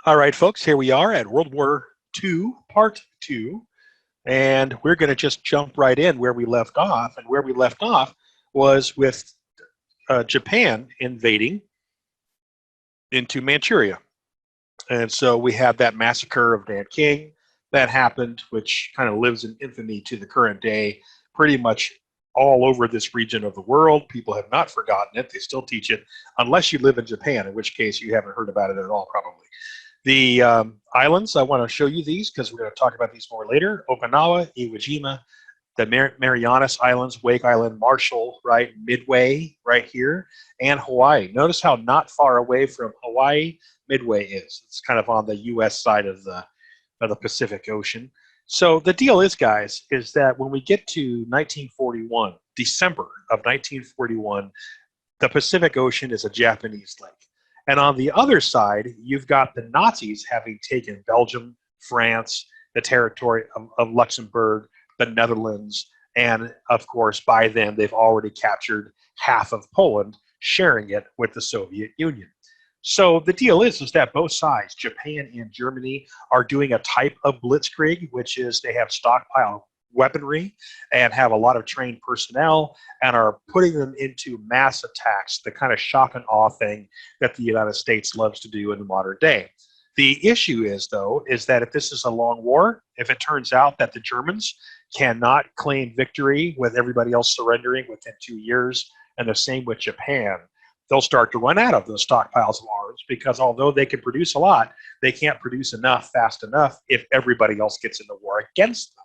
All right, folks, here we are at World War II, Part 2, and we're going to just jump right in where we left off. And where we left off was with Japan invading into Manchuria. And so we have that massacre of Nanking that happened, which kind of lives in infamy to the current day, pretty much all over this region of the world. People have not forgotten it. They still teach it, unless you live in Japan, in which case you haven't heard about it at all, probably. The islands, I want to show you these because we're going to talk about these more later. Okinawa, Iwo Jima, the Marianas Islands, Wake Island, Marshall, right, Midway, right here, and Hawaii. Notice how not far away from Hawaii Midway is. It's kind of on the U.S. side of the Pacific Ocean. So the deal is, guys, is that when we get to 1941, December of 1941, the Pacific Ocean is a Japanese lake. And on the other side, you've got the Nazis having taken Belgium, France, the territory of Luxembourg, the Netherlands, and of course, by then, they've already captured half of Poland, sharing it with the Soviet Union. So the deal is that both sides, Japan and Germany, are doing a type of blitzkrieg, which is they have stockpile weaponry and have a lot of trained personnel and are putting them into mass attacks, the kind of shock and awe thing that the United States loves to do in the modern day. The issue is, though, is that if this is a long war, if it turns out that the Germans cannot claim victory with everybody else surrendering within 2 years, and the same with Japan, they'll start to run out of those stockpiles of arms because although they can produce a lot, they can't produce enough fast enough if everybody else gets in the war against them,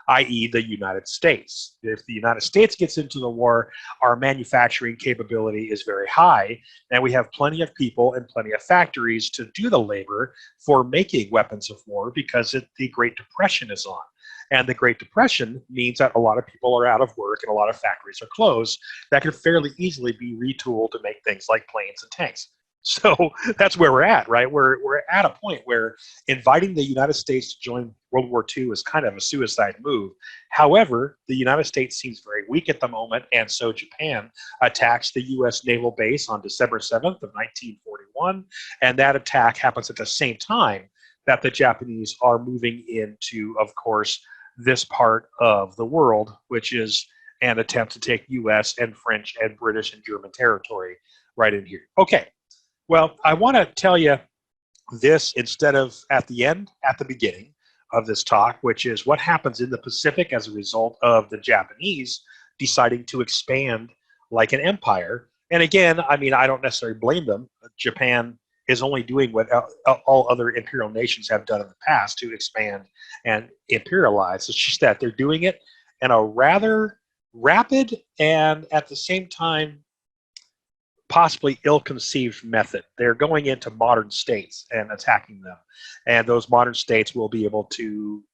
i.e. the United States. If the United States gets into the war, our manufacturing capability is very high, and we have plenty of people and plenty of factories to do the labor for making weapons of war because the Great Depression is on. And the Great Depression means that a lot of people are out of work and a lot of factories are closed that can fairly easily be retooled to make things like planes and tanks. So that's where we're at, right? We're at a point where inviting the United States to join World War II is kind of a suicide move. However, the United States seems very weak at the moment, and so Japan attacks the U.S. naval base on December 7th of 1941, and that attack happens at the same time that the Japanese are moving into, of course, this part of the world, which is an attempt to take U.S. and French and British and German territory right in here. Okay. Well, I want to tell you this instead of at the end, at the beginning of this talk, which is what happens in the Pacific as a result of the Japanese deciding to expand like an empire. And again, I mean, I don't necessarily blame them. Japan is only doing what all other imperial nations have done in the past to expand and imperialize. It's just that they're doing it in a rather rapid and at the same time possibly ill-conceived method. They're going into modern states and attacking them, and those modern states will be able to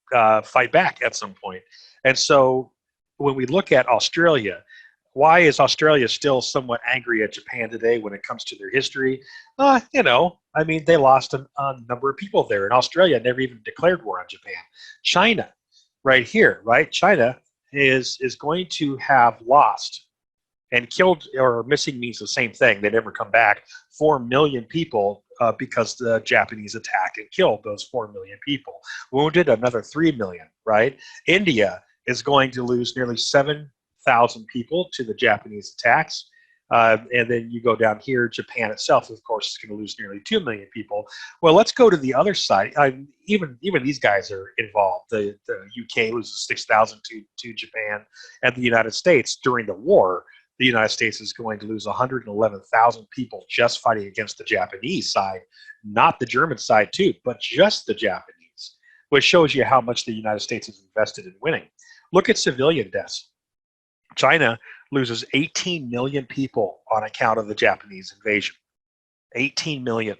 fight back at some point. And so when we look at Australia, why is Australia still somewhat angry at Japan today when it comes to their history? I mean, they lost a number of people there, and Australia never even declared war on Japan. China, right here, right? China is going to have lost and killed, or missing means the same thing. They never come back. 4 million people because the Japanese attacked and killed those 4 million people. Wounded another 3 million, right? India is going to lose nearly 7,000 people to the Japanese attacks. And then you go down here, Japan itself, of course, is going to lose nearly 2 million people. Well, let's go to the other side. Even these guys are involved. The UK loses 6,000 to Japan, and the United States during the war, the United States is going to lose 111,000 people just fighting against the Japanese side, not the German side too, but just the Japanese, which shows you how much the United States is invested in winning. Look at civilian deaths. China loses 18 million people on account of the Japanese invasion. 18 million.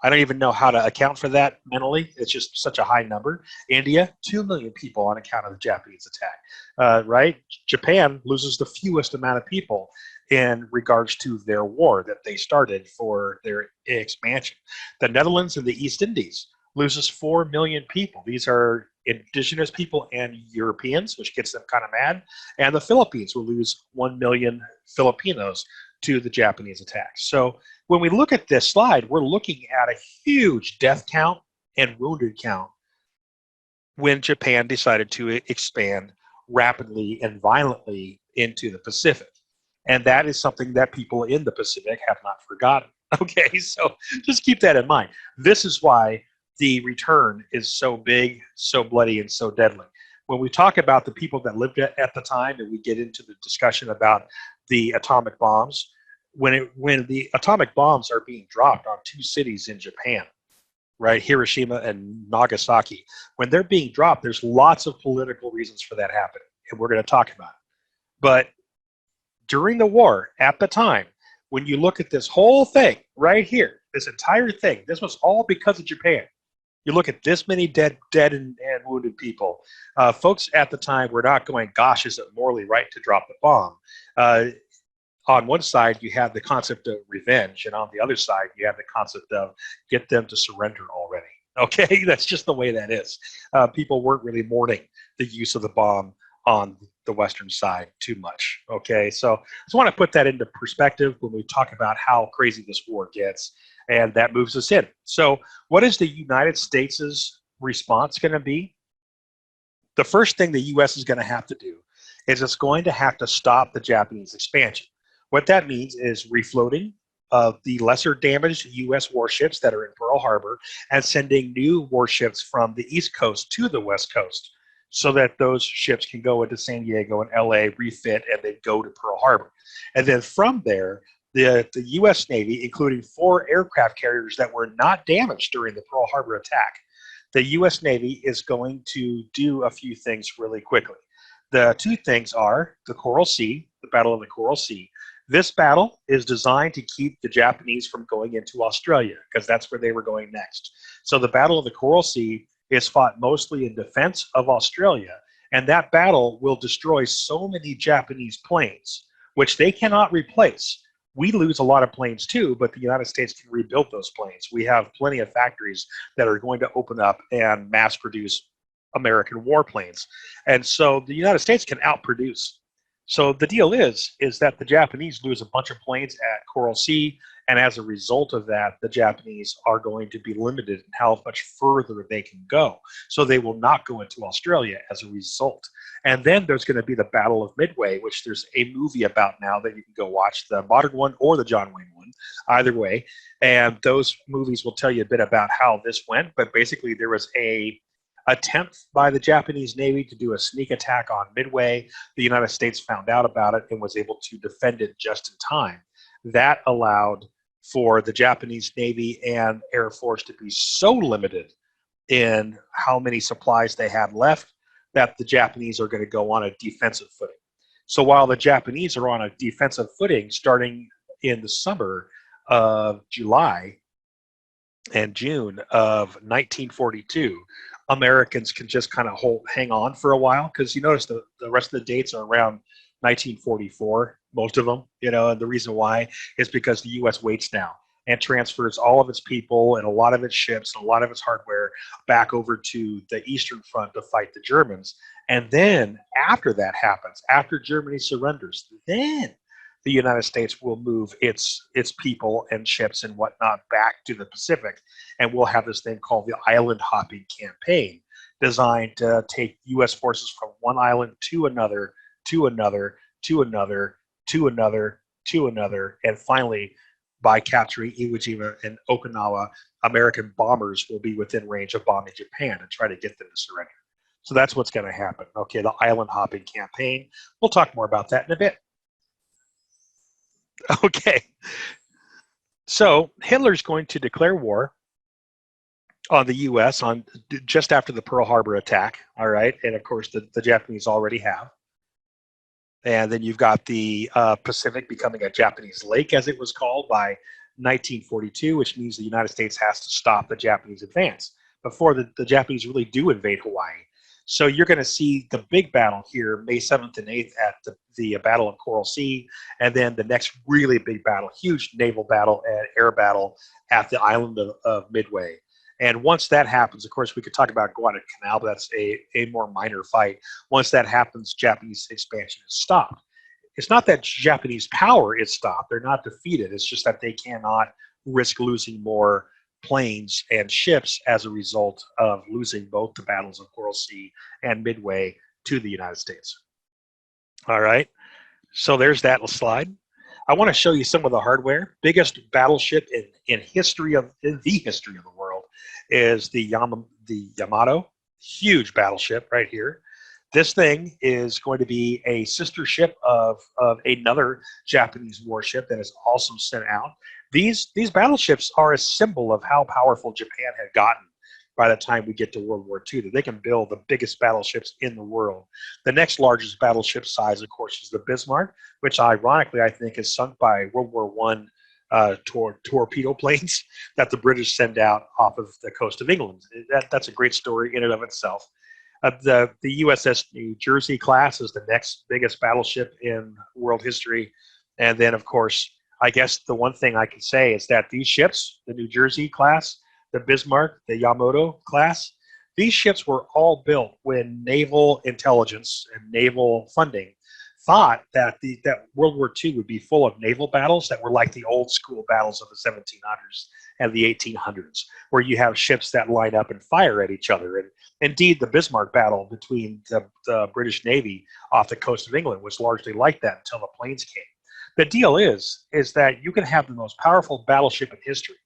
I don't even know how to account for that mentally. It's just such a high number. India, 2 million people on account of the Japanese attack, right? Japan loses the fewest amount of people in regards to their war that they started for their expansion. The Netherlands and the East Indies loses 4 million people. These are indigenous people and Europeans, which gets them kind of mad. And the Philippines will lose 1 million Filipinos to the Japanese attacks. So when we look at this slide, we're looking at a huge death count and wounded count when Japan decided to expand rapidly and violently into the Pacific. And that is something that people in the Pacific have not forgotten. Okay, so just keep that in mind. This is why the return is so big, so bloody, and so deadly. When we talk about the people that lived at the time, and we get into the discussion about the atomic bombs, when the atomic bombs are being dropped on two cities in Japan, right, Hiroshima and Nagasaki, when they're being dropped, there's lots of political reasons for that happening, and we're going to talk about it. But during the war, at the time, when you look at this whole thing right here, this entire thing, this was all because of Japan. You look at this many dead and wounded people. Folks at the time were not going, gosh, is it morally right to drop the bomb? On one side, you have the concept of revenge, and on the other side, you have the concept of get them to surrender already. Okay, that's just the way that is. People weren't really mourning the use of the bomb on the Western side too much. Okay, so I just want to put that into perspective when we talk about how crazy this war gets, and that moves us in. So what is the United States' response going to be? The first thing the U.S. is going to have to do is it's going to have to stop the Japanese expansion. What that means is refloating of the lesser damaged U.S. warships that are in Pearl Harbor and sending new warships from the East Coast to the West Coast so that those ships can go into San Diego and LA, refit, and then go to Pearl Harbor. And then from there, the U.S. Navy, including 4 aircraft carriers that were not damaged during the Pearl Harbor attack, the U.S. Navy is going to do a few things really quickly. The 2 things are the Coral Sea, the Battle of the Coral Sea. This battle is designed to keep the Japanese from going into Australia because that's where they were going next. So the Battle of the Coral Sea is fought mostly in defense of Australia, and that battle will destroy so many Japanese planes, which they cannot replace. We lose a lot of planes too, but the United States can rebuild those planes. We have plenty of factories that are going to open up and mass produce American warplanes. And so the United States can outproduce. So the deal is that the Japanese lose a bunch of planes at Coral Sea, and as a result of that, the Japanese are going to be limited in how much further they can go. So they will not go into Australia as a result. And then there's going to be the Battle of Midway, which there's a movie about now that you can go watch, the modern one or the John Wayne one, either way. And those movies will tell you a bit about how this went, but basically there was a attempt by the Japanese Navy to do a sneak attack on Midway. The United States found out about it and was able to defend it just in time. That allowed for the Japanese Navy and Air Force to be so limited in how many supplies they had left that the Japanese are going to go on a defensive footing. So while the Japanese are on a defensive footing starting in the summer of July and June of 1942, Americans can just kind of hang on for a while, because you notice the rest of the dates are around 1944, most of them, and the reason why is because the U.S. waits now and transfers all of its people and a lot of its ships and a lot of its hardware back over to the Eastern Front to fight the Germans. And then after that happens, after Germany surrenders, then the United States will move its people and ships and whatnot back to the Pacific, and we'll have this thing called the island hopping campaign, designed to take U.S. forces from one island to another, to another, to another, to another, to another, and finally, by capturing Iwo Jima and Okinawa, American bombers will be within range of bombing Japan and try to get them to surrender. So that's what's going to happen. Okay, the island hopping campaign. We'll talk more about that in a bit. Okay, so Hitler's going to declare war on the U.S. on just after the Pearl Harbor attack, all right? And of course, the Japanese already have. And then you've got the Pacific becoming a Japanese lake, as it was called, by 1942, which means the United States has to stop the Japanese advance before the Japanese really do invade Hawaii. So you're going to see the big battle here, May 7th and 8th, at the Battle of Coral Sea, and then the next really big battle, huge naval battle and air battle at the island of Midway. And once that happens, of course, we could talk about Guadalcanal, but that's a more minor fight. Once that happens, Japanese expansion is stopped. it's not that Japanese power is stopped. They're not defeated. It's just that they cannot risk losing more planes and ships as a result of losing both the battles of Coral Sea and Midway to the United States. All right, so there's that slide. I want to show you some of the hardware. Biggest battleship in the history of the world is the Yamato. Huge battleship right here. This thing is going to be a sister ship of another Japanese warship that is also sent out. These battleships are a symbol of how powerful Japan had gotten by the time we get to World War II, that they can build the biggest battleships in the world. The next largest battleship size, of course, is the Bismarck, which ironically I think is sunk by World War I torpedo planes that the British send out off of the coast of England. That's a great story in and of itself. The USS New Jersey class is the next biggest battleship in world history. And then, of course, I guess the one thing I can say is that these ships, the New Jersey class, the Bismarck, the Yamato class, these ships were all built when naval intelligence and naval funding thought that World War II would be full of naval battles that were like the old school battles of the 1700s and the 1800s, where you have ships that line up and fire at each other. And indeed, the Bismarck battle between the British Navy off the coast of England was largely like that until the planes came. The deal is that you can have the most powerful battleship in history,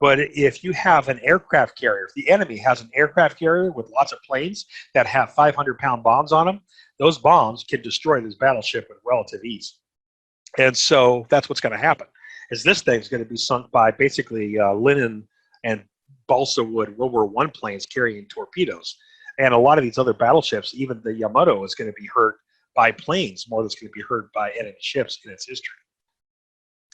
but if you have an aircraft carrier, if the enemy has an aircraft carrier with lots of planes that have 500-pound bombs on them, those bombs can destroy this battleship with relative ease. And so that's what's going to happen, is this thing's going to be sunk by basically linen and balsa wood World War I planes carrying torpedoes. And a lot of these other battleships, even the Yamato, is going to be hurt by planes more than it's going to be hurt by enemy ships in its history.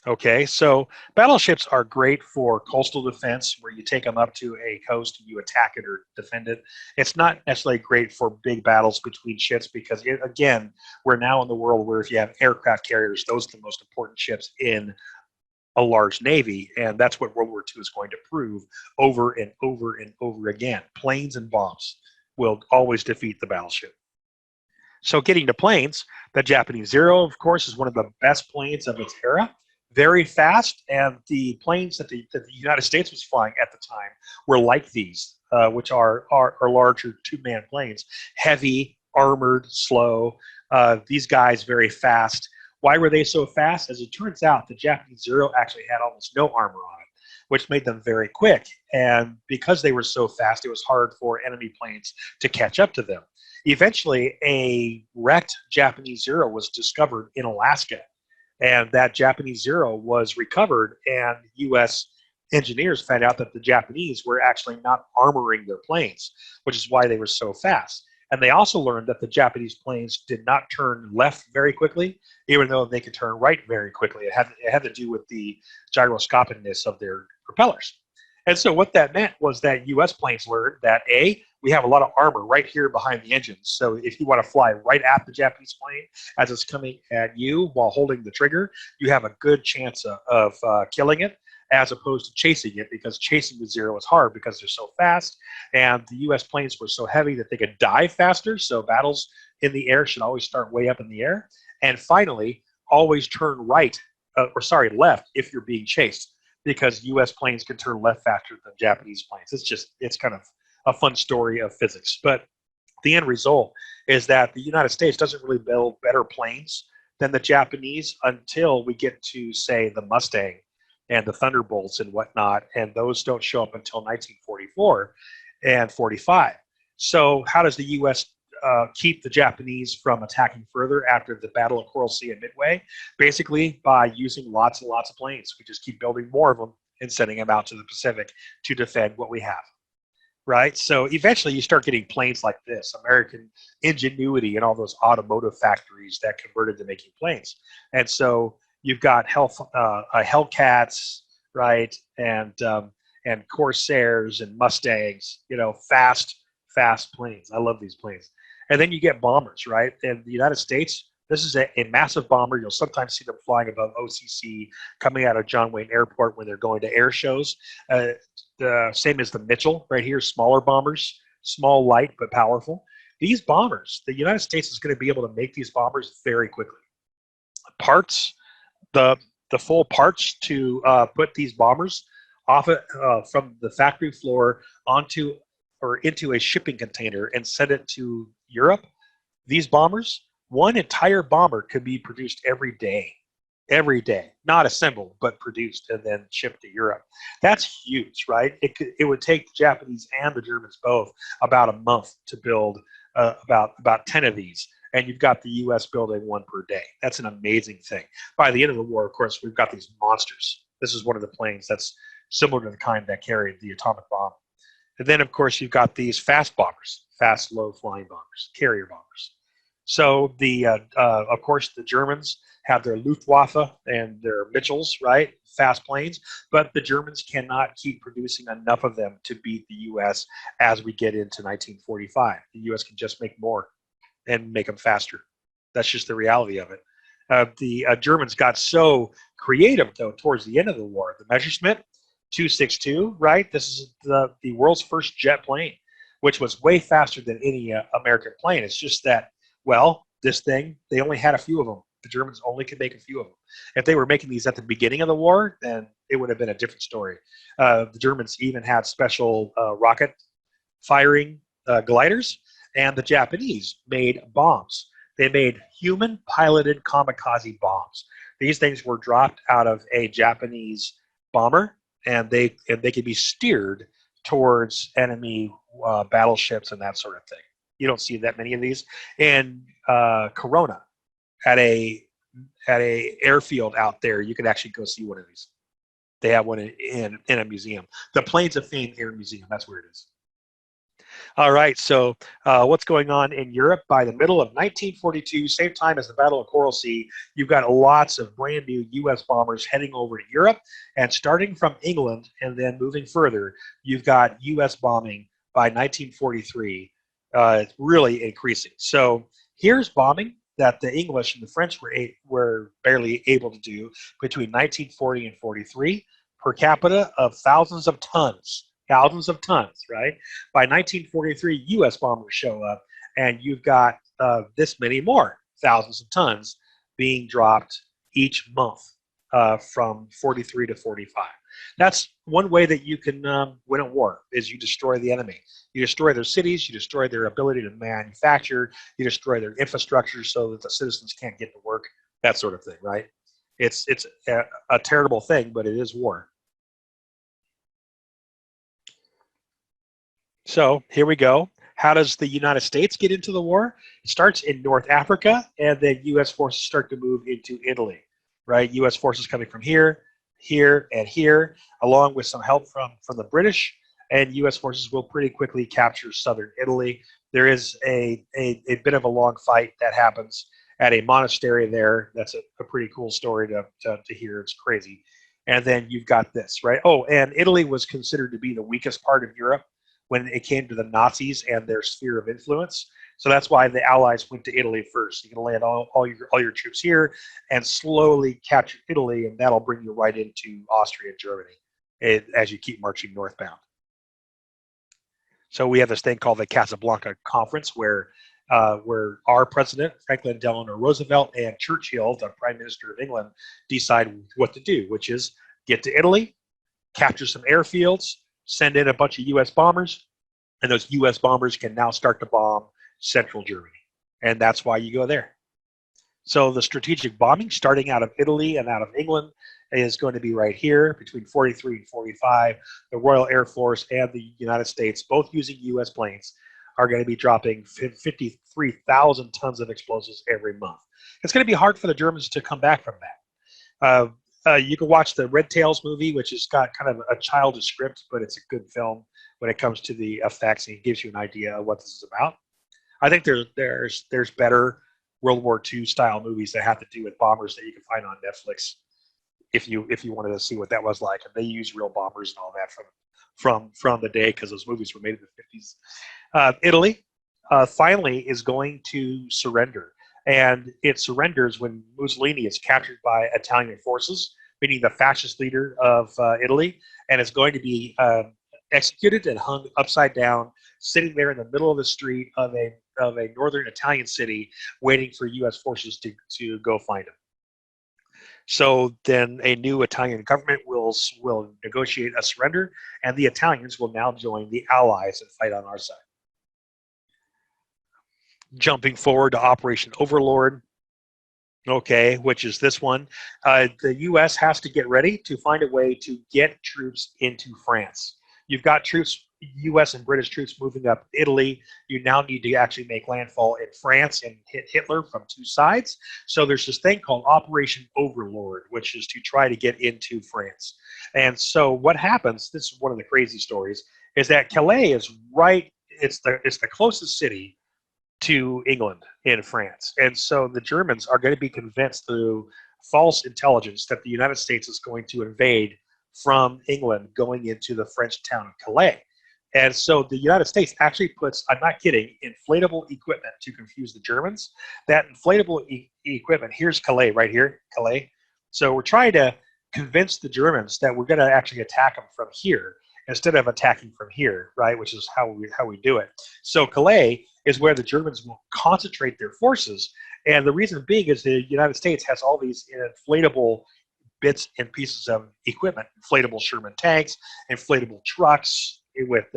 Okay, so battleships are great for coastal defense, where you take them up to a coast and you attack it or defend it. It's not necessarily great for big battles between ships because, again, we're now in the world where if you have aircraft carriers, those are the most important ships in a large navy, and that's what World War II is going to prove over and over and over again. Planes and bombs will always defeat the battleship. So getting to planes, the Japanese Zero, of course, is one of the best planes of its era. Very fast, and the planes that the United States was flying at the time were like these, which are larger two-man planes, heavy, armored, slow. These guys very fast. Why were they so fast? As it turns out, the Japanese Zero actually had almost no armor on it, which made them very quick. And because they were so fast, it was hard for enemy planes to catch up to them. Eventually, a wrecked Japanese Zero was discovered in Alaska. And that Japanese Zero was recovered, and U.S. engineers found out that the Japanese were actually not armoring their planes, which is why they were so fast. And they also learned that the Japanese planes did not turn left very quickly, even though they could turn right very quickly. It had to do with the gyroscopicness of their propellers. And so what that meant was that U.S. planes learned that, A, we have a lot of armor right here behind the engines. So if you want to fly right at the Japanese plane as it's coming at you while holding the trigger, you have a good chance of killing it, as opposed to chasing it, because chasing the Zero is hard because they're so fast. And the U.S. planes were so heavy that they could dive faster. So battles in the air should always start way up in the air. And finally, always turn left if you're being chased, because U.S. planes can turn left faster than Japanese planes. It's kind of a fun story of physics. But the end result is that the United States doesn't really build better planes than the Japanese until we get to, say, the Mustang and the Thunderbolts and whatnot, and those don't show up until 1944 and 45. So how does the U.S. Keep the Japanese from attacking further after the Battle of Coral Sea and Midway? Basically by using lots and lots of planes. We just keep building more of them and sending them out to the Pacific to defend what we have. Right? So eventually you start getting planes like this, American ingenuity and all those automotive factories that converted to making planes. And so you've got Hellcats, right? And Corsairs and Mustangs, fast planes. I love these planes. And then you get bombers, right? In the United States, this is a massive bomber. You'll sometimes see them flying above OCC, coming out of John Wayne Airport when they're going to air shows. The same as the Mitchell right here, smaller bombers, small, light, but powerful. These bombers, the United States is going to be able to make these bombers very quickly. parts, the full parts to put these bombers off from the factory floor onto or into a shipping container and send it to Europe. These bombers, one entire bomber could be produced every day, not assembled, but produced and then shipped to Europe. That's huge, right? It would take the Japanese and the Germans both about a month to build about 10 of these. And you've got the U.S. building one per day. That's an amazing thing. By the end of the war, of course, we've got these monsters. This is one of the planes that's similar to the kind that carried the atomic bomb. And then, of course, you've got these fast bombers, fast, low-flying bombers, carrier bombers. So of course, the Germans have their Luftwaffe and their Mitchells, right? Fast planes, but the Germans cannot keep producing enough of them to beat the U.S. as we get into 1945. The U.S. can just make more and make them faster. That's just the reality of it. The Germans got so creative, though, towards the end of the war. The Messerschmitt 262, right? This is the world's first jet plane, which was way faster than any American plane. It's just that, well, this thing, they only had a few of them. The Germans only could make a few of them. If they were making these at the beginning of the war, then it would have been a different story. The Germans even had special rocket firing gliders, and the Japanese made bombs. They made human-piloted kamikaze bombs. These things were dropped out of a Japanese bomber, and they could be steered towards enemy battleships and that sort of thing. You don't see that many of these. And Corona, at a airfield out there, you can actually go see one of these. They have one in a museum. The Planes of Fame Air Museum, that's where it is. All right, so what's going on in Europe? By the middle of 1942, same time as the Battle of Coral Sea, you've got lots of brand new U.S. bombers heading over to Europe, and starting from England and then moving further, you've got U.S. bombing by 1943, really increasing. So here's bombing that the English and the French were barely able to do between 1940 and 43, per capita of thousands of tons, right? By 1943, U.S. bombers show up, and you've got this many more, thousands of tons, being dropped each month from 43 to 45. That's one way that you can win a war, is you destroy the enemy. You destroy their cities, you destroy their ability to manufacture, you destroy their infrastructure so that the citizens can't get to work, that sort of thing, right? It's a terrible thing, but it is war. So here we go. How does the United States get into the war? It starts in North Africa, and then U.S. forces start to move into Italy, right? U.S. forces coming from here, here, and here, along with some help from the British, and U.S. forces will pretty quickly capture southern Italy. There is a bit of a long fight that happens at a monastery there. That's a pretty cool story to hear. It's crazy. And then you've got this, right? Oh, and Italy was considered to be the weakest part of Europe when it came to the Nazis and their sphere of influence. So that's why the Allies went to Italy first. You can land all your troops here and slowly capture Italy, and that'll bring you right into Austria and Germany as you keep marching northbound. So we have this thing called the Casablanca Conference, where our president, Franklin Delano Roosevelt, and Churchill, the Prime Minister of England, decide what to do, which is get to Italy, capture some airfields, send in a bunch of U.S. bombers, and those U.S. bombers can now start to bomb central Germany. And that's why you go there. So the strategic bombing, starting out of Italy and out of England, is going to be right here between 43 and 45. The Royal Air Force and the United States, both using U.S. planes, are going to be dropping 53,000 tons of explosives every month. It's going to be hard for the Germans to come back from that. You can watch the Red Tails movie, which has got kind of a childish script, but it's a good film when it comes to the effects, and it gives you an idea of what this is about. I think there's better World War II style movies that have to do with bombers that you can find on Netflix if you wanted to see what that was like. And they use real bombers and all that from the day, because those movies were made in the 50s. Italy finally is going to surrender. And it surrenders when Mussolini is captured by Italian forces, meaning the fascist leader of Italy, and is going to be executed and hung upside down, sitting there in the middle of the street of a northern Italian city, waiting for U.S. forces to go find him. So then a new Italian government will negotiate a surrender, and the Italians will now join the Allies and fight on our side. Jumping forward to Operation Overlord, okay, which is this one. The U.S. has to get ready to find a way to get troops into France. You've got troops, U.S. and British troops moving up Italy. You now need to actually make landfall in France and hit Hitler from two sides. So there's this thing called Operation Overlord, which is to try to get into France. And so what happens, this is one of the crazy stories, is that Calais is right, it's the closest city to England in France. And so the Germans are going to be convinced through false intelligence that the United States is going to invade from England going into the French town of Calais. And so the United States actually puts, I'm not kidding, inflatable equipment to confuse the Germans. That inflatable equipment, here's Calais right here, Calais. So we're trying to convince the Germans that we're going to actually attack them from here instead of attacking from here, right? Which is how we do it. So Calais is where the Germans will concentrate their forces, and the reason being is the United States has all these inflatable bits and pieces of equipment, inflatable Sherman tanks, inflatable trucks with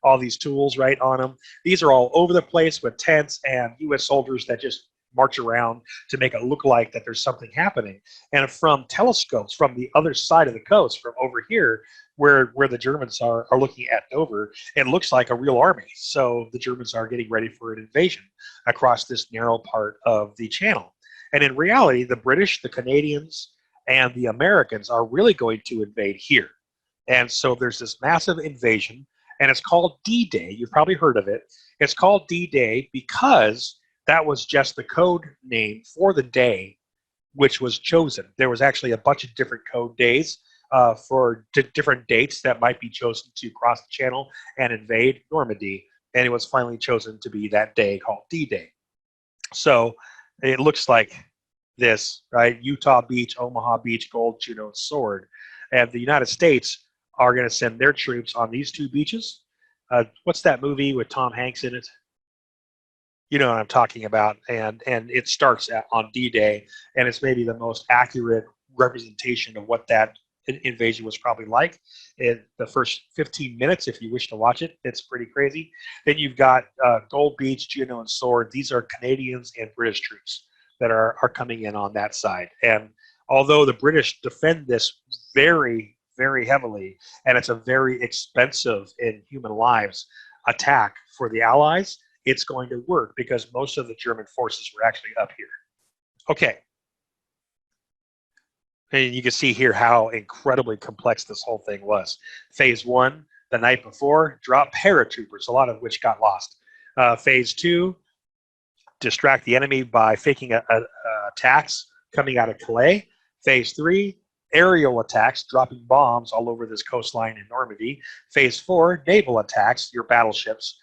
all these tools right on them. These are all over the place with tents and U.S. soldiers that just march around to make it look like that there's something happening. And from telescopes from the other side of the coast, from over here, where the Germans are looking at Dover, it looks like a real army. So the Germans are getting ready for an invasion across this narrow part of the channel. And in reality, the British, the Canadians, and the Americans are really going to invade here. And so there's this massive invasion, and it's called D-Day. You've probably heard of it. It's called D-Day because that was just the code name for the day which was chosen. There was actually a bunch of different code days for different dates that might be chosen to cross the channel and invade Normandy, and it was finally chosen to be that day called D-Day. So it looks like this, right? Utah Beach, Omaha Beach, Gold, Juno, Sword. And the United States are going to send their troops on these two beaches. What's that movie with Tom Hanks in it? You know what I'm talking about. And it starts on D-Day, and it's maybe the most accurate representation of what that invasion was probably like. In the first 15 minutes, if you wish to watch it, it's pretty crazy. Then you've got Gold Beach, Juno, and Sword. These are Canadians and British troops that are coming in on that side. And although the British defend this very, very heavily, and it's a very expensive in human lives attack for the Allies, it's going to work because most of the German forces were actually up here. Okay. And you can see here how incredibly complex this whole thing was. Phase 1, the night before, drop paratroopers, a lot of which got lost. Phase 2, distract the enemy by faking attacks coming out of Calais. Phase 3, aerial attacks, dropping bombs all over this coastline in Normandy. Phase 4, naval attacks, your battleships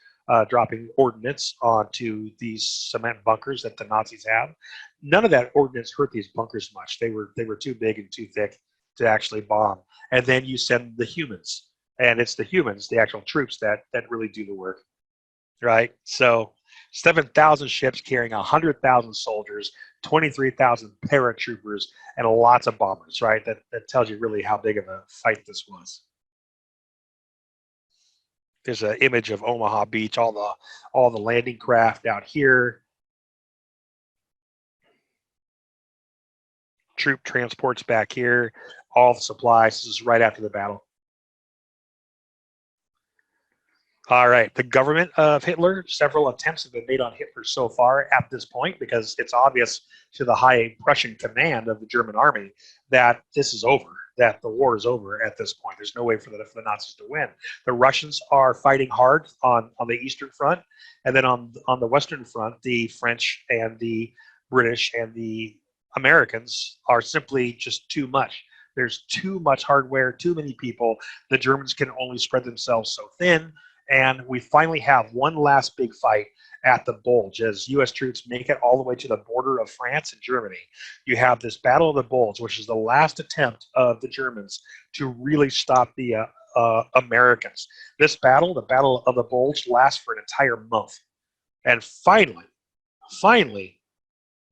dropping ordnance onto these cement bunkers that the Nazis have. None of that ordnance hurt these bunkers much. They were too big and too thick to actually bomb. And then you send the humans, and it's the humans, the actual troops that really do the work, right? So 7,000 ships carrying 100,000 soldiers, 23,000 paratroopers, and lots of bombers, right? That tells you really how big of a fight this was. There's an image of Omaha Beach, all the landing craft out here. Troop transports back here, all the supplies. This is right after the battle. All right, the government of Hitler, several attempts have been made on Hitler so far at this point because it's obvious to the high Prussian command of the German army that this is over, that the war is over at this point. There's no way for the Nazis to win. The Russians are fighting hard on the Eastern Front, and then on the Western Front, the French and the British and the Americans are simply just too much. There's too much hardware, too many people. The Germans can only spread themselves so thin. And we finally have one last big fight at the Bulge as U.S. troops make it all the way to the border of France and Germany. You have this Battle of the Bulge, which is the last attempt of the Germans to really stop the Americans. This battle, the Battle of the Bulge, lasts for an entire month. And finally,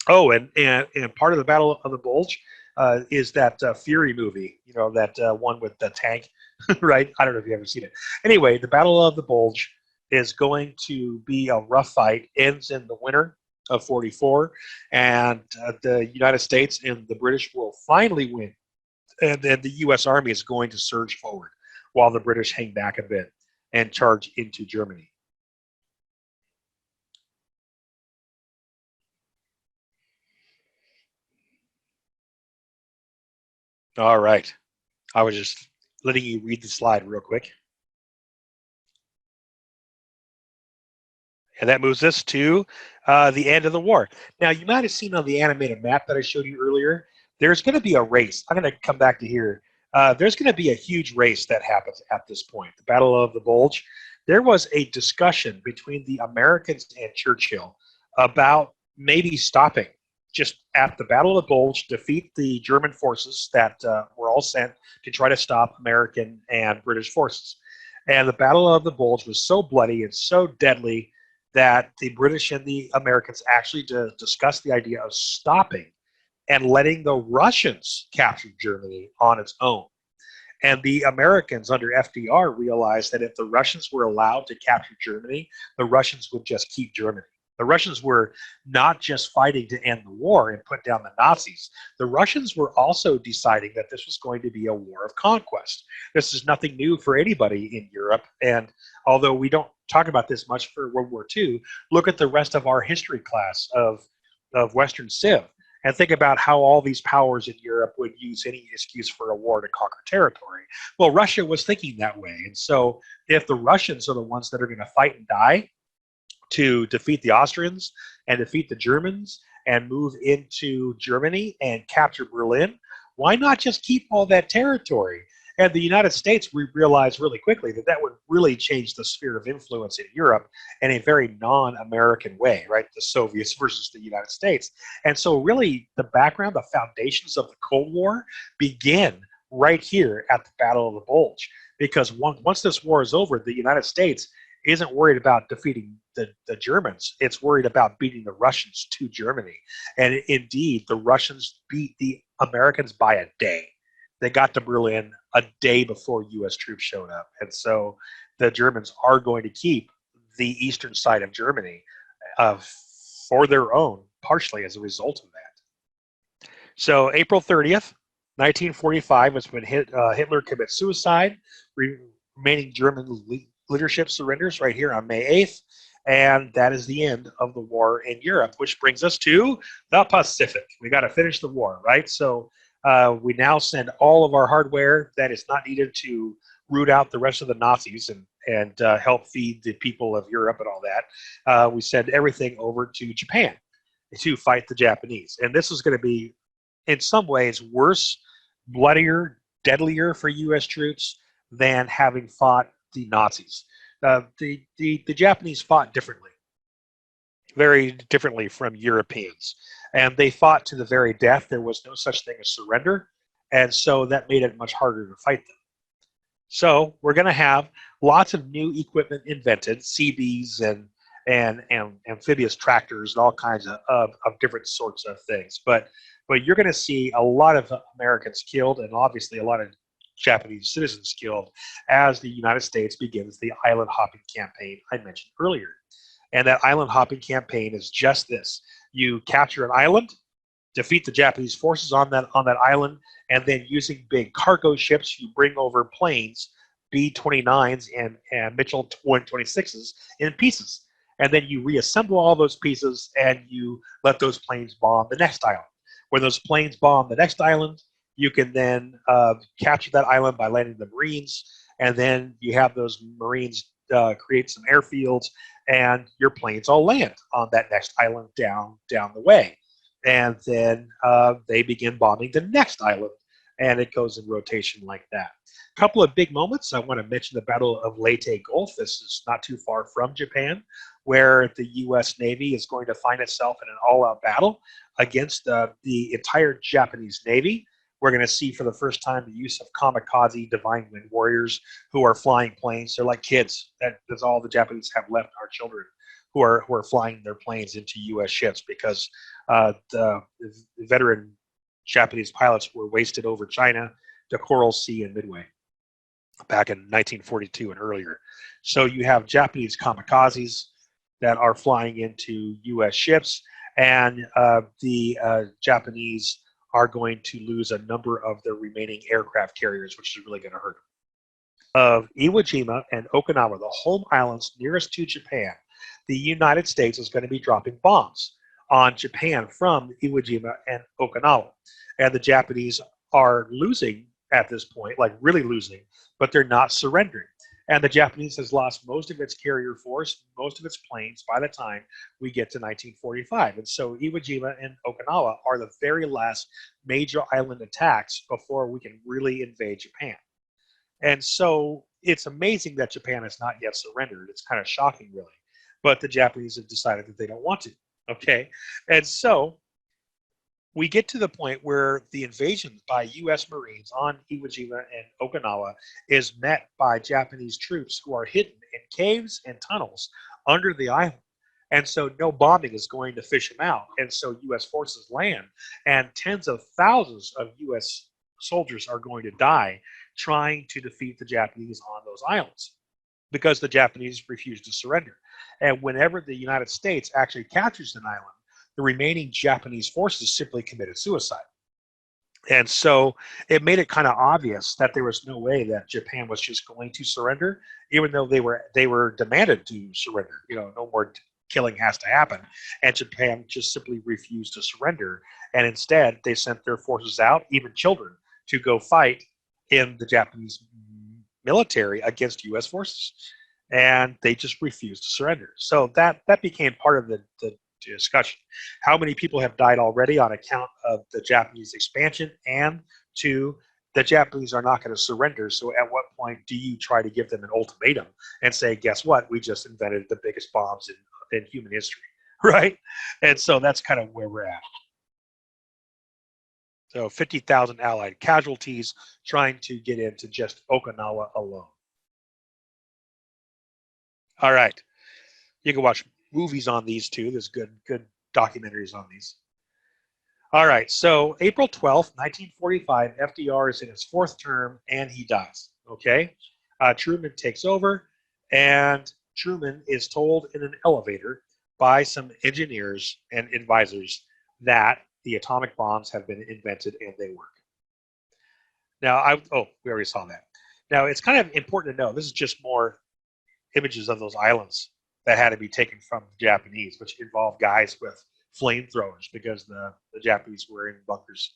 oh, and part of the Battle of the Bulge, is that Fury movie, that one with the tank, right? I don't know if you've ever seen it. Anyway, the Battle of the Bulge is going to be a rough fight, ends in the winter of 44, and the United States and the British will finally win. And then the U.S. Army is going to surge forward while the British hang back a bit and charge into Germany. All right. I was just letting you read the slide real quick. And that moves us to the end of the war. Now, you might have seen on the animated map that I showed you earlier, there's going to be a race. I'm going to come back to here. There's going to be a huge race that happens at this point, the Battle of the Bulge. There was a discussion between the Americans and Churchill about maybe stopping just at the Battle of the Bulge, defeat the German forces that were all sent to try to stop American and British forces. And the Battle of the Bulge was so bloody and so deadly that the British and the Americans actually discussed the idea of stopping and letting the Russians capture Germany on its own. And the Americans under FDR realized that if the Russians were allowed to capture Germany, the Russians would just keep Germany. The Russians were not just fighting to end the war and put down the Nazis. The Russians were also deciding that this was going to be a war of conquest. This is nothing new for anybody in Europe. And although we don't talk about this much for World War II, look at the rest of our history class of Western Civ and think about how all these powers in Europe would use any excuse for a war to conquer territory. Well, Russia was thinking that way. And so if the Russians are the ones that are going to fight and die to defeat the Austrians and defeat the Germans and move into Germany and capture Berlin, why not just keep all that territory? And the United States, we realized really quickly that that would really change the sphere of influence in Europe in a very non-American way, right? The Soviets versus the United States. And so really the background, the foundations of the Cold War begin right here at the Battle of the Bulge. Because once this war is over, the United States isn't worried about defeating the Germans. It's worried about beating the Russians to Germany. And indeed, the Russians beat the Americans by a day. They got to Berlin a day before U.S. troops showed up. And so the Germans are going to keep the eastern side of Germany for their own, partially as a result of that. So April 30th, 1945 is when Hitler commits suicide. Remaining German leadership surrenders right here on May 8th. And that is the end of the war in Europe, which brings us to the Pacific. We got to finish the war, right? So we now send all of our hardware that is not needed to root out the rest of the Nazis and help feed the people of Europe and all that. We send everything over to Japan to fight the Japanese. And this is going to be, in some ways, worse, bloodier, deadlier for U.S. troops than having fought the Nazis. The Japanese fought differently, very differently from Europeans. And they fought to the very death. There was no such thing as surrender. And so that made it much harder to fight them. So we're going to have lots of new equipment invented, CBs and amphibious tractors and all kinds of different sorts of things. But you're going to see a lot of Americans killed and obviously a lot of Japanese citizens killed as the United States begins the island hopping campaign I mentioned earlier. And that island hopping campaign is just this. You capture an island, defeat the Japanese forces on that island, and then using big cargo ships, you bring over planes, B-29s and Mitchell 126s in pieces. And then you reassemble all those pieces and you let those planes bomb the next island. When those planes bomb the next island, you can then capture that island by landing the Marines, and then you have those Marines create some airfields, and your planes all land on that next island down the way. And then they begin bombing the next island, and it goes in rotation like that. A couple of big moments. I want to mention the Battle of Leyte Gulf. This is not too far from Japan, where the U.S. Navy is going to find itself in an all-out battle against the entire Japanese Navy. We're going to see for the first time the use of kamikaze divine wind warriors who are flying planes. They're like kids. That's all the Japanese have left, our children, who are flying their planes into U.S. ships because the veteran Japanese pilots were wasted over China, the Coral Sea, and Midway back in 1942 and earlier. So you have Japanese kamikazes that are flying into U.S. ships, and the Japanese are going to lose a number of their remaining aircraft carriers, which is really going to hurt them. Of Iwo Jima and Okinawa, the home islands nearest to Japan, the United States is going to be dropping bombs on Japan from Iwo Jima and Okinawa. And the Japanese are losing at this point, like really losing, but they're not surrendering. And the Japanese has lost most of its carrier force, most of its planes by the time we get to 1945. And so Iwo Jima and Okinawa are the very last major island attacks before we can really invade Japan. And so it's amazing that Japan has not yet surrendered. It's kind of shocking, really. But the Japanese have decided that they don't want to. Okay. And so we get to the point where the invasion by U.S. Marines on Iwo Jima and Okinawa is met by Japanese troops who are hidden in caves and tunnels under the island. And so no bombing is going to fish them out. And so U.S. forces land, and tens of thousands of U.S. soldiers are going to die trying to defeat the Japanese on those islands because the Japanese refuse to surrender. And whenever the United States actually captures an island, the remaining Japanese forces simply committed suicide. And so it made it kind of obvious that there was no way that Japan was just going to surrender, even though they were demanded to surrender. No more killing has to happen. And Japan just simply refused to surrender. And instead, they sent their forces out, even children, to go fight in the Japanese military against U.S. forces. And they just refused to surrender. So that became part of the discussion. How many people have died already on account of the Japanese expansion, and two, the Japanese are not going to surrender. So at what point do you try to give them an ultimatum and say, guess what? We just invented the biggest bombs in human history, right? And so that's kind of where we're at. So 50,000 Allied casualties trying to get into just Okinawa alone. All right. You can watch movies on these too. There's good documentaries on these. All right. So April 12th, 1945, FDR is in his fourth term and he dies. Okay. Truman takes over, and Truman is told in an elevator by some engineers and advisors that the atomic bombs have been invented and they work. Now, we already saw that. Now, it's kind of important to know, this is just more images of those islands that had to be taken from the Japanese, which involved guys with flamethrowers because the Japanese were in bunkers.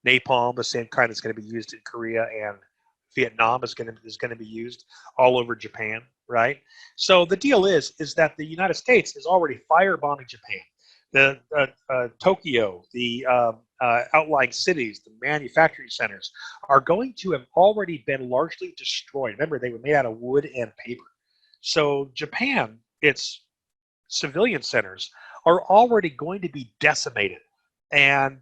Napalm, the same kind that's going to be used in Korea and Vietnam, is going to be used all over Japan, right? So the deal is that the United States is already firebombing Japan. The Tokyo, the outlying cities, the manufacturing centers are going to have already been largely destroyed. Remember, they were made out of wood and paper. So Japan, its civilian centers, are already going to be decimated. And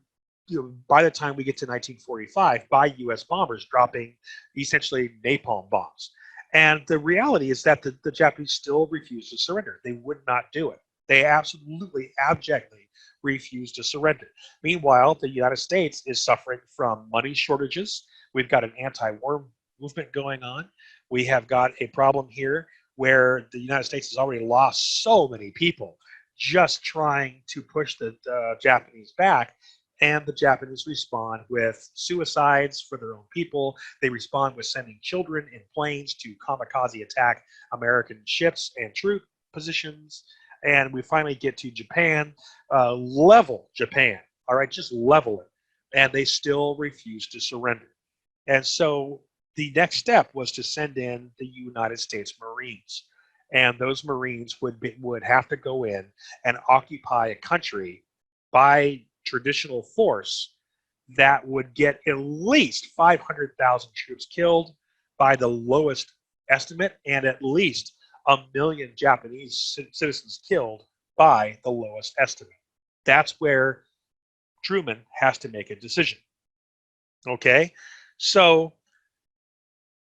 by the time we get to 1945, by U.S. bombers dropping essentially napalm bombs. And the reality is that the Japanese still refuse to surrender. They would not do it. They absolutely, abjectly refuse to surrender. Meanwhile, the United States is suffering from money shortages. We've got an anti-war movement going on. We have got a problem here where the United States has already lost so many people just trying to push the Japanese back. And the Japanese respond with suicides for their own people. They respond with sending children in planes to kamikaze attack American ships and troop positions. And we finally get to Japan, level Japan, all right, just level it. And they still refuse to surrender. And so the next step was to send in the United States Marines. And those Marines would have to go in and occupy a country by traditional force that would get at least 500,000 troops killed by the lowest estimate, and at least 1 million Japanese citizens killed by the lowest estimate. That's where Truman has to make a decision. Okay, so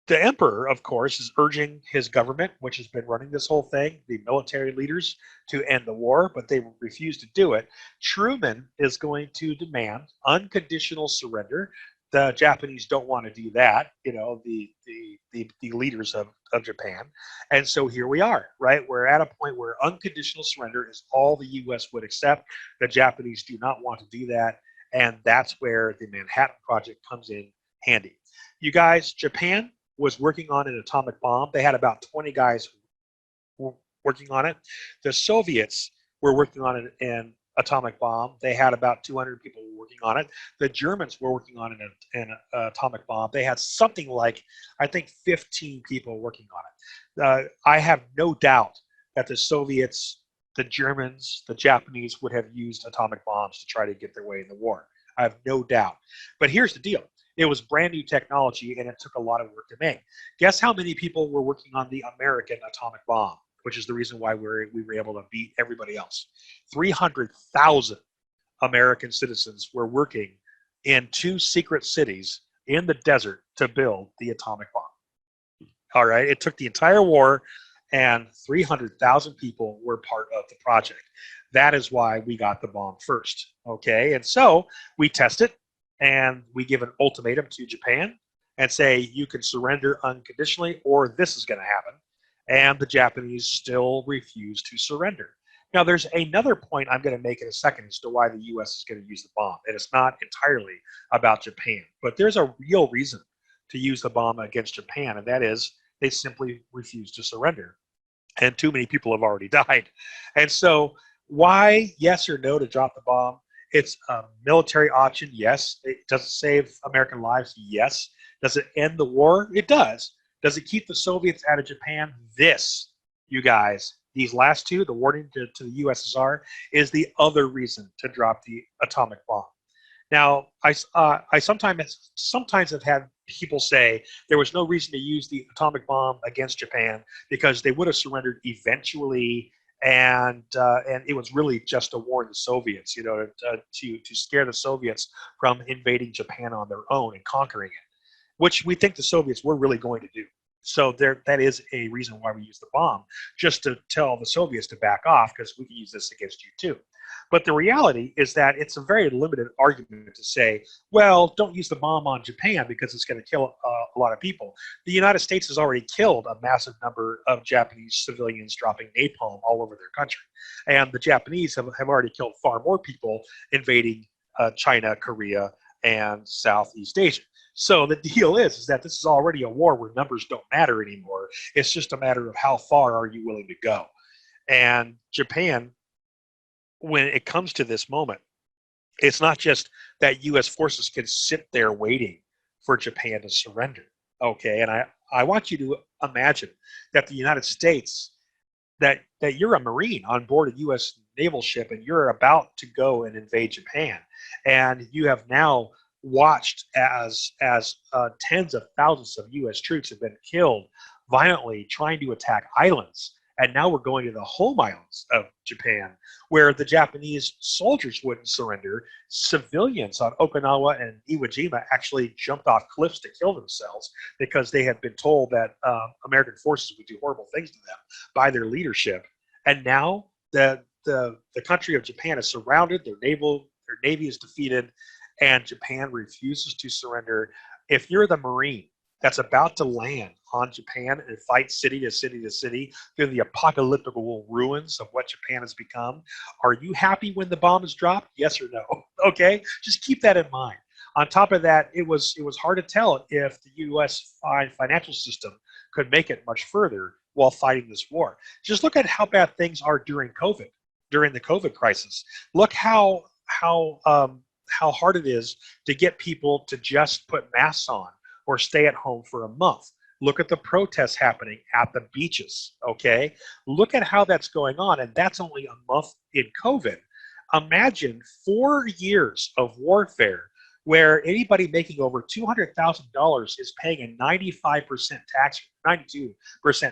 The emperor, of course, is urging his government, which has been running this whole thing, the military leaders, to end the war, but they refuse to do it. Truman is going to demand unconditional surrender. The Japanese don't want to do that, the leaders of Japan. And so here we are, right? We're at a point where unconditional surrender is all the U.S. would accept. The Japanese do not want to do that. And that's where the Manhattan Project comes in handy. You guys, Japan was working on an atomic bomb. They had about 20 guys working on it. The Soviets were working on an atomic bomb. They had about 200 people working on it. The Germans were working on an atomic bomb. They had something like, I think, 15 people working on it. I have no doubt that the Soviets, the Germans, the Japanese would have used atomic bombs to try to get their way in the war. I have no doubt. But here's the deal. It was brand new technology, and it took a lot of work to make. Guess how many people were working on the American atomic bomb, which is the reason why we were able to beat everybody else. 300,000 American citizens were working in 2 secret cities in the desert to build the atomic bomb. All right, it took the entire war, and 300,000 people were part of the project. That is why we got the bomb first, okay? And so we test it, and we give an ultimatum to Japan and say, you can surrender unconditionally or this is going to happen. And the Japanese still refuse to surrender. Now, there's another point I'm going to make in a second as to why the U.S. is going to use the bomb. And it's not entirely about Japan, but there's a real reason to use the bomb against Japan, and that is they simply refuse to surrender. And too many people have already died. And so why yes or no to drop the bomb? It's a military option, yes. Does it save American lives? Yes. Does it end the war? It does. Does it keep the Soviets out of Japan? This, you guys, these last two, the warning to the USSR, is the other reason to drop the atomic bomb. Now, I sometimes have had people say there was no reason to use the atomic bomb against Japan because they would have surrendered eventually, and it was really just to warn the Soviets, to scare the Soviets from invading Japan on their own and conquering it, which we think the Soviets were really going to do. So that is a reason why we use the bomb, just to tell the Soviets to back off because we can use this against you too. But the reality is that it's a very limited argument to say, well, don't use the bomb on Japan because it's going to kill a lot of people. The United States has already killed a massive number of Japanese civilians dropping napalm all over their country. And the Japanese have already killed far more people invading China, Korea, and Southeast Asia. So the deal is that this is already a war where numbers don't matter anymore. It's just a matter of how far are you willing to go. And Japan, when it comes to this moment, it's not just that U.S. forces can sit there waiting for Japan to surrender. Okay, and I want you to imagine that the United States, that you're a Marine on board a U.S. naval ship and you're about to go and invade Japan, and you have now watched as tens of thousands of U.S. troops have been killed violently trying to attack islands. And now we're going to the home islands of Japan, where the Japanese soldiers wouldn't surrender. Civilians on Okinawa and Iwo Jima actually jumped off cliffs to kill themselves because they had been told that American forces would do horrible things to them by their leadership. And now the country of Japan is surrounded. Their navy is defeated, and Japan refuses to surrender. If you're the Marine that's about to land on Japan and fight city to city to city through the apocalyptic ruins of what Japan has become, are you happy when the bomb is dropped? Yes or no? Okay, just keep that in mind. On top of that, it was hard to tell if the U.S. financial system could make it much further while fighting this war. Just look at how bad things are during COVID, during the COVID crisis. Look how hard it is to get people to just put masks on or stay at home for a month. Look at the protests happening at the beaches, okay? Look at how that's going on, and that's only a month in COVID. Imagine 4 years of warfare where anybody making over $200,000 is paying a 92%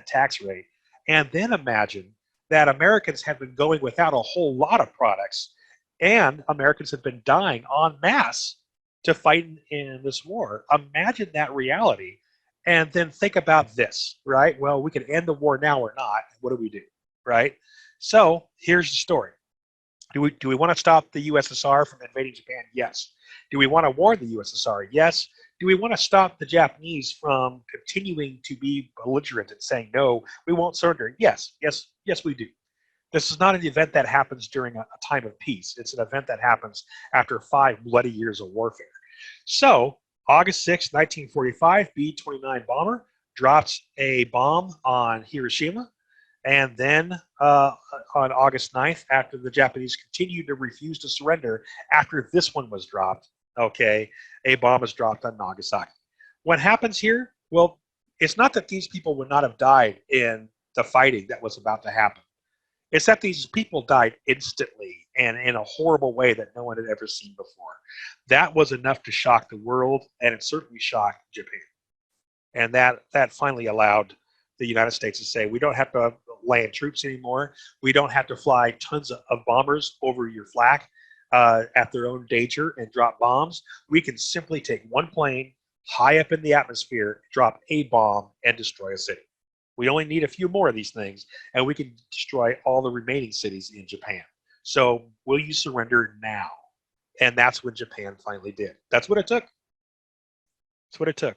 tax rate. And then imagine that Americans have been going without a whole lot of products, and Americans have been dying en masse to fight in this war. Imagine that reality. And then think about this, right? Well, we can end the war now or not. What do we do, right? So here's the story. Do we want to stop the USSR from invading Japan? Yes. Do we want to warn the USSR? Yes. Do we want to stop the Japanese from continuing to be belligerent and saying, no, we won't surrender? Yes, yes, yes, we do. This is not an event that happens during a time of peace. It's an event that happens after 5 bloody years of warfare. So, August 6, 1945, B-29 bomber drops a bomb on Hiroshima. And then on August 9th, after the Japanese continued to refuse to surrender after this one was dropped, okay, a bomb is dropped on Nagasaki. What happens here? Well, it's not that these people would not have died in the fighting that was about to happen. It's that these people died instantly and in a horrible way that no one had ever seen before. That was enough to shock the world, and it certainly shocked Japan. And that finally allowed the United States to say, we don't have to land troops anymore. We don't have to fly tons of bombers over your flak at their own danger and drop bombs. We can simply take one plane high up in the atmosphere, drop a bomb, and destroy a city. We only need a few more of these things, and we can destroy all the remaining cities in Japan. So will you surrender now? And that's what Japan finally did. That's what it took. That's what it took.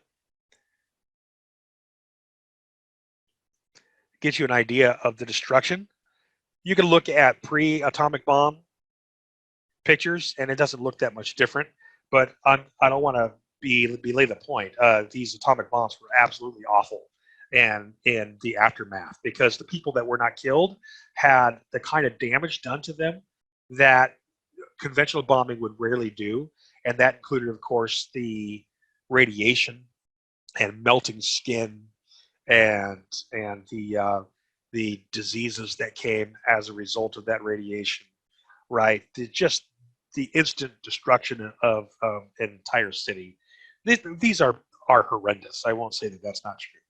Gives you an idea of the destruction. You can look at pre-atomic bomb pictures, and it doesn't look that much different. But I don't want to belay the point. These atomic bombs were absolutely awful, and in the aftermath, because the people that were not killed had the kind of damage done to them that conventional bombing would rarely do, and that included, of course, the radiation and melting skin and the diseases that came as a result of that radiation, right? Just the instant destruction of an entire city. These are horrendous. I won't say that that's not true.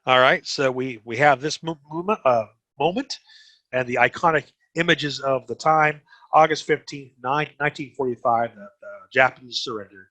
All right, so we have this moment and the iconic images of the time. August 15th, 1945, the Japanese surrendered.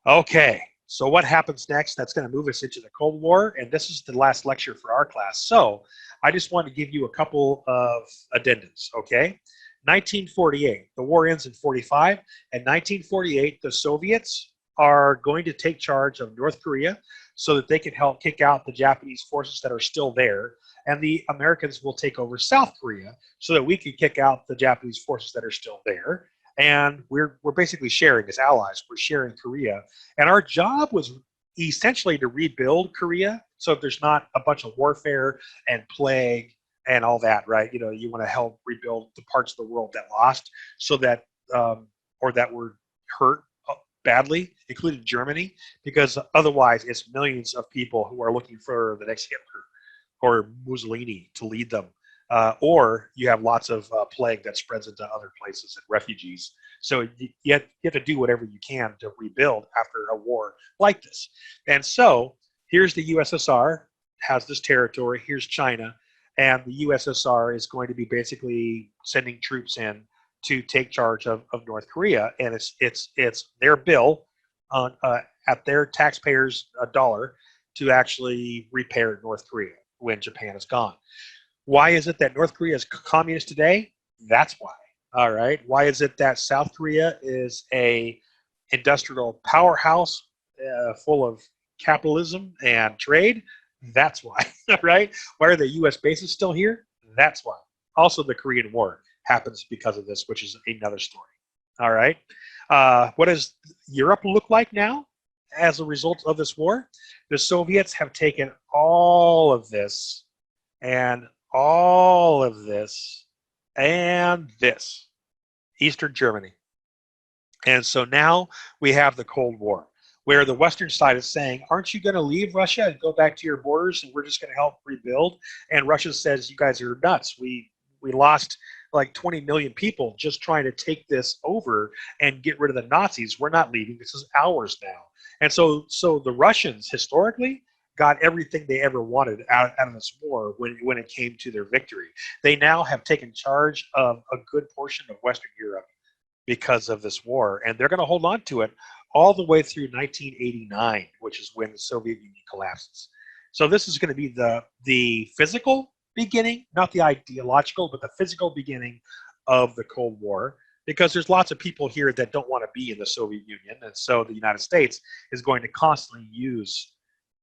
Okay, so what happens next? That's going to move us into the Cold War, and this is the last lecture for our class. So I just want to give you a couple of addendums, okay? 1948, the war ends in 45, and 1948, the Soviets are going to take charge of North Korea so that they can help kick out the Japanese forces that are still there, and the Americans will take over South Korea so that we can kick out the Japanese forces that are still there. And we're basically sharing as allies. We're sharing Korea. And our job was essentially to rebuild Korea so there's not a bunch of warfare and plague and all that, right? You know, you want to help rebuild the parts of the world that lost so that, or that were hurt badly, including Germany, because otherwise it's millions of people who are looking for the next Hitler or Mussolini to lead them. Or you have lots of plague that spreads into other places and refugees. So you have to do whatever you can to rebuild after a war like this. And so here's the USSR, has this territory, here's China, and the USSR is going to be basically sending troops in to take charge of North Korea. And it's their bill on at their taxpayers' dollar to actually repair North Korea when Japan is gone. Why is it that North Korea is communist today? That's why. All right. Why is it that South Korea is a industrial powerhouse full of capitalism and trade? That's why. Right. Why are the U.S. bases still here? That's why. Also, the Korean War happens because of this, which is another story. All right. What does Europe look like now as a result of this war? The Soviets have taken all of this and all of this and this, Eastern Germany. And so now we have the Cold War, where the Western side is saying, aren't you going to leave Russia and go back to your borders and we're just going to help rebuild? And Russia says, you guys are nuts. We lost like 20 million people just trying to take this over and get rid of the Nazis. We're not leaving. This is ours now. And so the Russians historically got everything they ever wanted out of this war when it came to their victory. They now have taken charge of a good portion of Western Europe because of this war, and they're going to hold on to it all the way through 1989, which is when the Soviet Union collapses. So this is going to be the physical beginning, not the ideological, but the physical beginning of the Cold War, because there's lots of people here that don't want to be in the Soviet Union, and so the United States is going to constantly use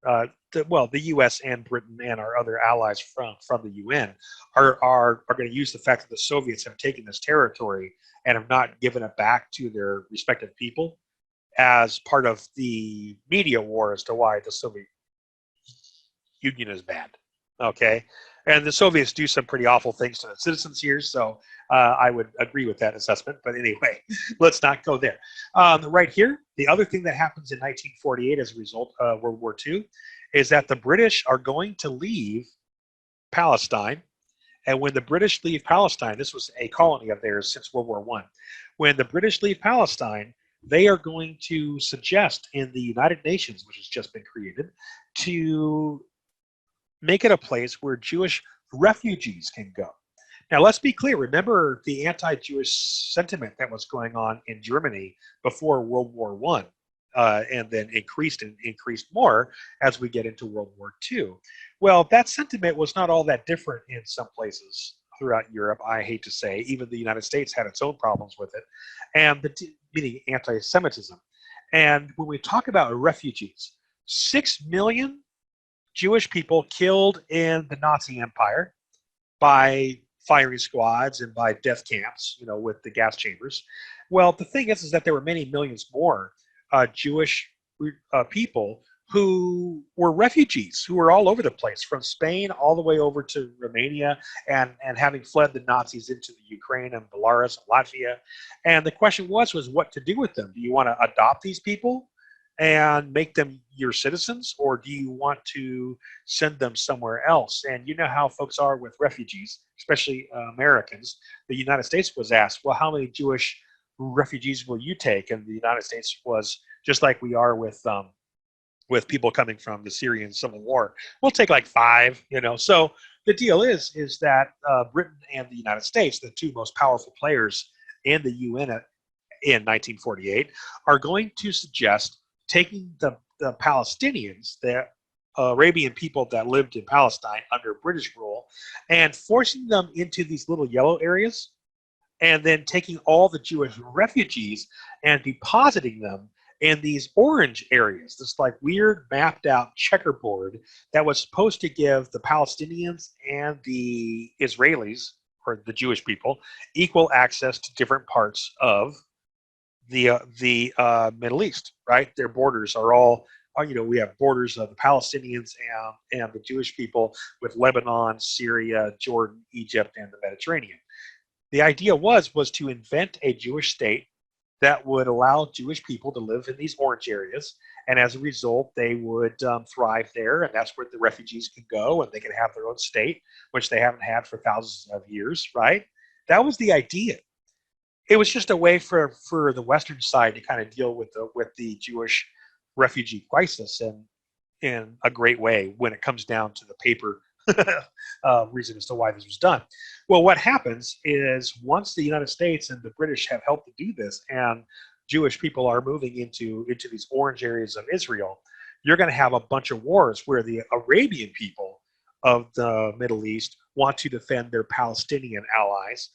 the U.S. and Britain and our other allies from the UN are going to use the fact that the Soviets have taken this territory and have not given it back to their respective people as part of the media war as to why the Soviet Union is bad. Okay, and the Soviets do some pretty awful things to the citizens here, so I would agree with that assessment. But anyway, let's not go there. Right here, the other thing that happens in 1948 as a result of World War II is that the British are going to leave Palestine. And when the British leave Palestine, this was a colony of theirs since World War I. When the British leave Palestine, they are going to suggest in the United Nations, which has just been created, to make it a place where Jewish refugees can go. Now, let's be clear. Remember the anti-Jewish sentiment that was going on in Germany before World War I, and then increased and increased more as we get into World War II. Well, that sentiment was not all that different in some places throughout Europe, I hate to say. Even the United States had its own problems with it, and meaning anti-Semitism. And when we talk about refugees, 6 million Jewish people killed in the Nazi Empire by firing squads and by death camps, with the gas chambers. Well, the thing is that there were many millions more Jewish people who were refugees, who were all over the place, from Spain all the way over to Romania, and having fled the Nazis into the Ukraine and Belarus and Latvia. And the question was what to do with them. Do you want to adopt these people and make them your citizens, or do you want to send them somewhere else? And you know how folks are with refugees, especially Americans. The United States was asked, well, how many Jewish refugees will you take? And the United States was just like we are with people coming from the Syrian civil war. We'll take like 5, So the deal is that Britain and the United States, the two most powerful players in the UN in 1948, are going to suggest taking the Palestinians, the Arabian people that lived in Palestine under British rule, and forcing them into these little yellow areas, and then taking all the Jewish refugees and depositing them in these orange areas, this like weird mapped out checkerboard that was supposed to give the Palestinians and the Israelis, or the Jewish people, equal access to different parts of the Middle East, right? Their borders are all, we have borders of the Palestinians and the Jewish people with Lebanon, Syria, Jordan, Egypt, and the Mediterranean. The idea was to invent a Jewish state that would allow Jewish people to live in these orange areas, and as a result, they would thrive there, and that's where the refugees could go, and they could have their own state, which they haven't had for thousands of years, right? That was the idea. It was just a way for the Western side to kind of deal with the Jewish refugee crisis in a great way when it comes down to the paper reason as to why this was done. Well, what happens is once the United States and the British have helped to do this, and Jewish people are moving into these orange areas of Israel, you're going to have a bunch of wars where the Arabian people of the Middle East want to defend their Palestinian allies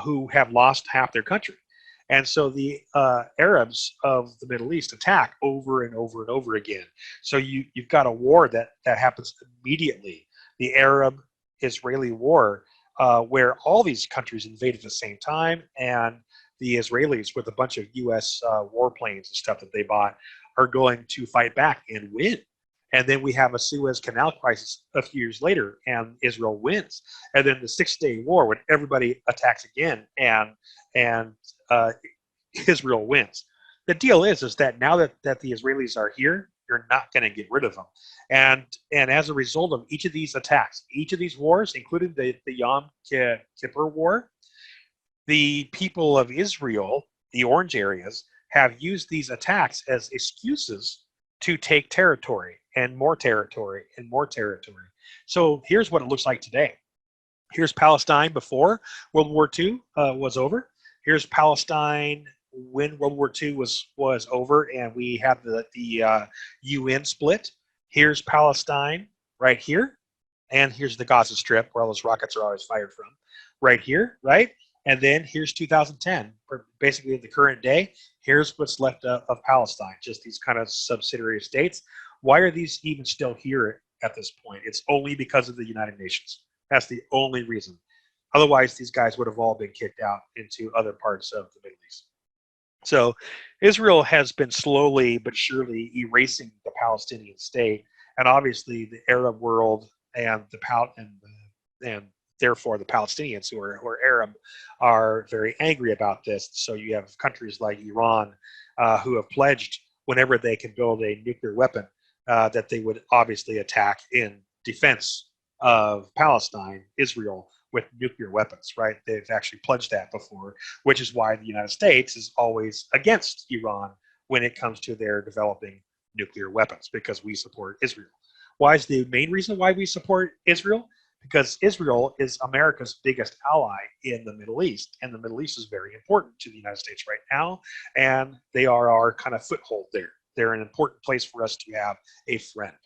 who have lost half their country. And so the Arabs of the Middle East attack over and over and over again. So you've got a war that happens immediately. The Arab-Israeli war, where all these countries invade at the same time, and the Israelis, with a bunch of U.S. warplanes and stuff that they bought, are going to fight back and win. And then we have a Suez Canal crisis a few years later, and Israel wins. And then the Six-Day War, when everybody attacks again, and Israel wins. The deal is that now that the Israelis are here, you're not going to get rid of them. And as a result of each of these attacks, each of these wars, including the Yom Kippur War, the people of Israel, the orange areas, have used these attacks as excuses to take territory and more territory and more territory. So here's what it looks like today. Here's Palestine before World War II was over. Here's Palestine when World War II was over and we had the UN split. Here's Palestine right here, and here's the Gaza Strip where all those rockets are always fired from, right here, right? And then here's 2010, basically the current day. Here's what's left of Palestine, just these kind of subsidiary states. Why are these even still here at this point? It's only because of the United Nations. That's the only reason. Otherwise, these guys would have all been kicked out into other parts of the Middle East. So Israel has been slowly but surely erasing the Palestinian state, and obviously the Arab world and and therefore the Palestinians who are Arab are very angry about this. So you have countries like Iran who have pledged whenever they can build a nuclear weapon that they would obviously attack in defense of Palestine, Israel, with nuclear weapons, right? They've actually pledged that before, which is why the United States is always against Iran when it comes to their developing nuclear weapons, because we support Israel. Why is the main reason why we support Israel? Because Israel is America's biggest ally in the Middle East, and the Middle East is very important to the United States right now, and they are our kind of foothold there. They're an important place for us to have a friend.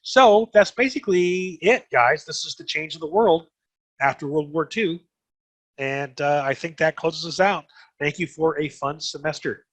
So that's basically it, guys. This is the change of the world after World War II. And I think that closes us out. Thank you for a fun semester.